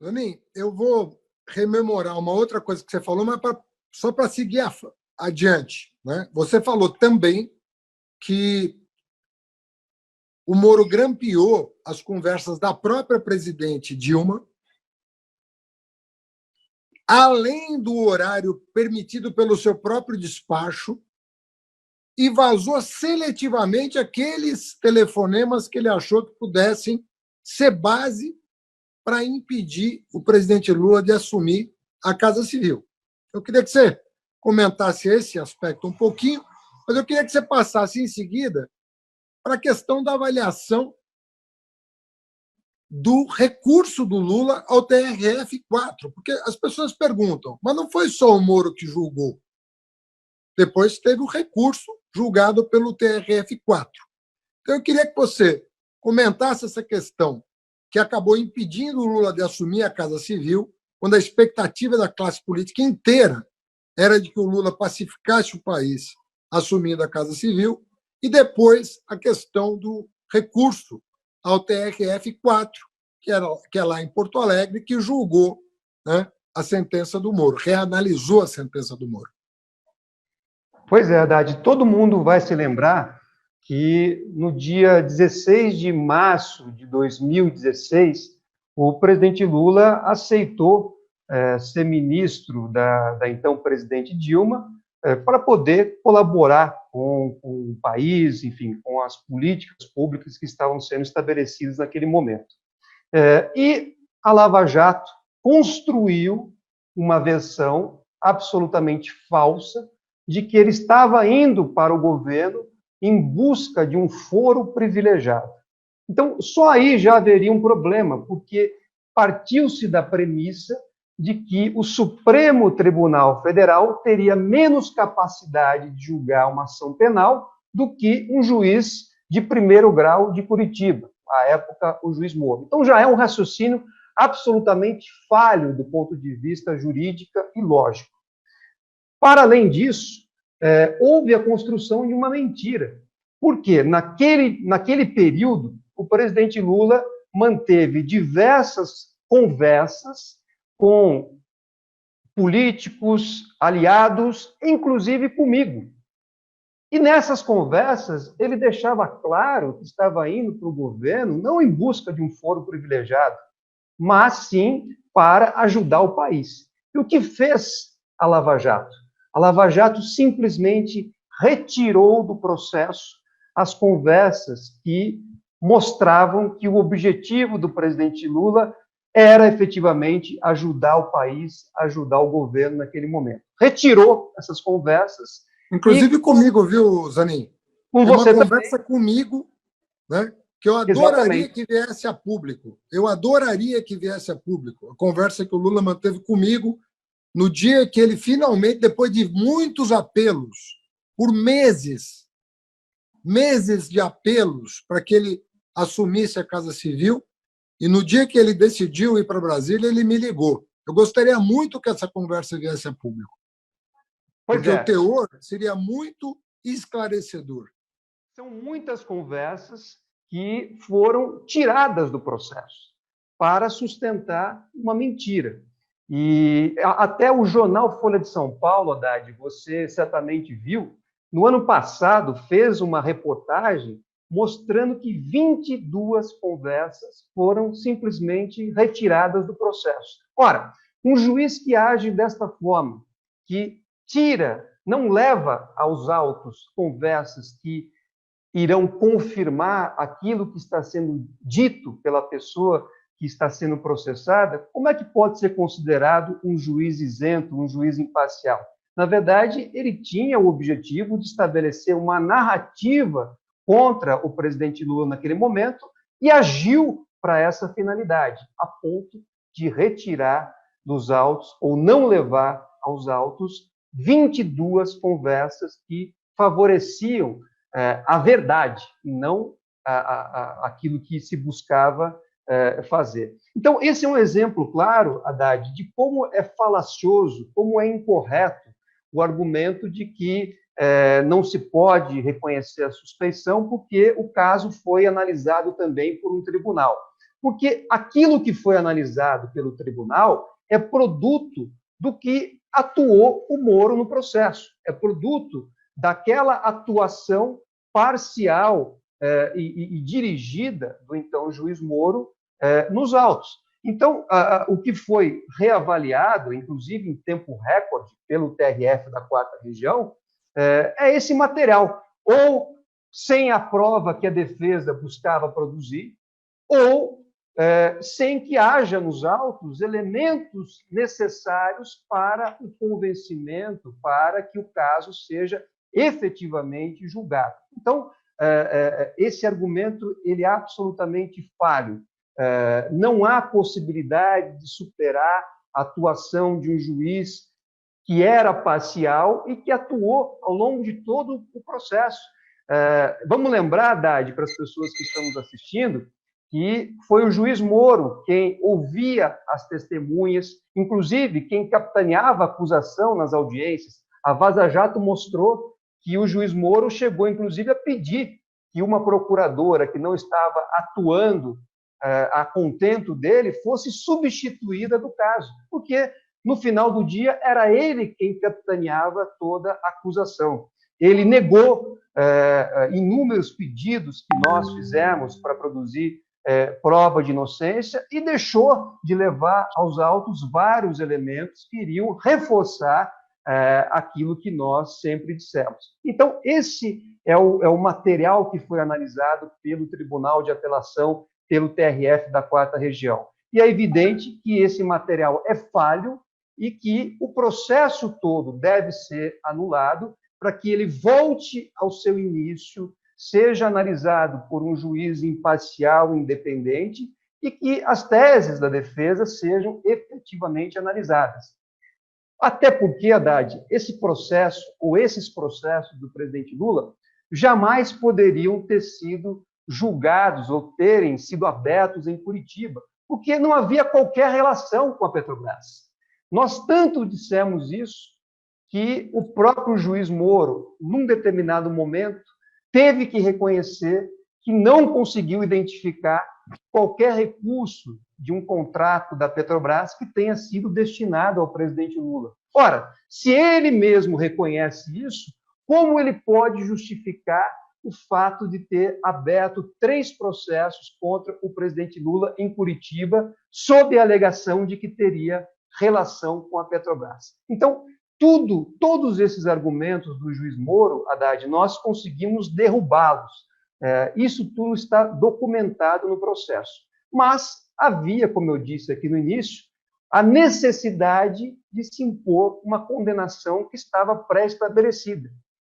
Zanin, eu vou rememorar uma outra coisa que você falou, mas só para seguir adiante. Né? Você falou também que o Moro grampeou as conversas da própria presidente Dilma, além do horário permitido pelo seu próprio despacho, e vazou seletivamente aqueles telefonemas que ele achou que pudessem ser base para impedir o presidente Lula de assumir a Casa Civil. Eu queria que você comentasse esse aspecto um pouquinho, mas eu queria que você passasse em seguida para a questão da avaliação do recurso do Lula ao TRF-4, porque as pessoas perguntam, mas não foi só o Moro que julgou. Depois teve o recurso julgado pelo TRF-4. Então, eu queria que você comentasse essa questão que acabou impedindo o Lula de assumir a Casa Civil, quando a expectativa da classe política inteira era de que o Lula pacificasse o país assumindo a Casa Civil, e depois a questão do recurso ao TRF-4, que é lá em Porto Alegre, que julgou, né, a sentença do Moro, reanalisou a sentença do Moro. Pois é, Haddad, todo mundo vai se lembrar que no dia 16 de março de 2016, o presidente Lula aceitou ser ministro da então presidente Dilma, para poder colaborar com o país, enfim, com as políticas públicas que estavam sendo estabelecidas naquele momento. E a Lava Jato construiu uma versão absolutamente falsa de que ele estava indo para o governo em busca de um foro privilegiado. Então, só aí já haveria um problema, porque partiu-se da premissa de que o Supremo Tribunal Federal teria menos capacidade de julgar uma ação penal do que um juiz de primeiro grau de Curitiba, à época o juiz Moro. Então já é um raciocínio absolutamente falho do ponto de vista jurídico e lógico. Para além disso, houve a construção de uma mentira. Por quê? Naquele período, o presidente Lula manteve diversas conversas com políticos, aliados, inclusive comigo. E nessas conversas, ele deixava claro que estava indo para o governo não em busca de um foro privilegiado, mas sim para ajudar o país. E o que fez a Lava Jato? A Lava Jato simplesmente retirou do processo as conversas que mostravam que o objetivo do presidente Lula era efetivamente ajudar o país, ajudar o governo naquele momento. Retirou essas conversas. Inclusive comigo, viu, Zanin? Com Tem você uma conversa também. Comigo, né, que eu adoraria que viesse a público. Eu adoraria que viesse a público. A conversa que o Lula manteve comigo no dia que ele finalmente, depois de muitos apelos, por meses de apelos para que ele assumisse a Casa Civil, e no dia que ele decidiu ir para Brasília, ele me ligou. Eu gostaria muito que essa conversa viesse a público, porque o teor seria muito esclarecedor. São muitas conversas que foram tiradas do processo para sustentar uma mentira. E até o jornal Folha de São Paulo, Haddad, você certamente viu, no ano passado fez uma reportagem mostrando que 22 conversas foram simplesmente retiradas do processo. Ora, um juiz que age desta forma, que tira, não leva aos autos conversas que irão confirmar aquilo que está sendo dito pela pessoa que está sendo processada, como é que pode ser considerado um juiz isento, um juiz imparcial? Na verdade, ele tinha o objetivo de estabelecer uma narrativa contra o presidente Lula naquele momento e agiu para essa finalidade, a ponto de retirar dos autos, ou não levar aos autos, 22 conversas que favoreciam a verdade, e não aquilo que se buscava fazer. Então, esse é um exemplo claro, Haddad, de como é falacioso, como é incorreto o argumento de que não se pode reconhecer a suspeição porque o caso foi analisado também por um tribunal. porque aquilo que foi analisado pelo tribunal é produto do que atuou o Moro no processo, é produto daquela atuação parcial e dirigida do então juiz Moro nos autos. Então, o que foi reavaliado, inclusive em tempo recorde, pelo TRF da 4ª Região, é esse material, ou sem a prova que a defesa buscava produzir, ou sem que haja nos autos elementos necessários para o convencimento, para que o caso seja efetivamente julgado. Então, esse argumento ele é absolutamente falho. Não há possibilidade de superar a atuação de um juiz que era parcial e que atuou ao longo de todo o processo. Vamos lembrar, Haddad, para as pessoas que estão nos assistindo, que foi o juiz Moro quem ouvia as testemunhas, inclusive quem capitaneava a acusação nas audiências. A Vaza Jato mostrou que o juiz Moro chegou, inclusive, a pedir que uma procuradora que não estava atuando a contento dele fosse substituída do caso, porque, no final do dia, era ele quem capitaneava toda a acusação. Ele negou inúmeros pedidos que nós fizemos para produzir prova de inocência e deixou de levar aos autos vários elementos que iriam reforçar aquilo que nós sempre dissemos. Então, esse é o material que foi analisado pelo Tribunal de Apelação, pelo TRF da 4ª Região. E é evidente que esse material é falho e que o processo todo deve ser anulado para que ele volte ao seu início, seja analisado por um juiz imparcial, independente, e que as teses da defesa sejam efetivamente analisadas. Até porque, Haddad, esse processo, ou esses processos do presidente Lula, jamais poderiam ter sido julgados ou terem sido abertos em Curitiba, porque não havia qualquer relação com a Petrobras. Nós tanto dissemos isso que o próprio juiz Moro, num determinado momento, teve que reconhecer que não conseguiu identificar qualquer recurso de um contrato da Petrobras que tenha sido destinado ao presidente Lula. Ora, se ele mesmo reconhece isso, como ele pode justificar o fato de ter aberto 3 processos contra o presidente Lula em Curitiba, sob a alegação de que teria relação com a Petrobras? Então, todos esses argumentos do juiz Moro, Haddad, nós conseguimos derrubá-los. Isso tudo está documentado no processo. Mas havia, como eu disse aqui no início, a necessidade de se impor uma condenação que estava pré-estabelecida.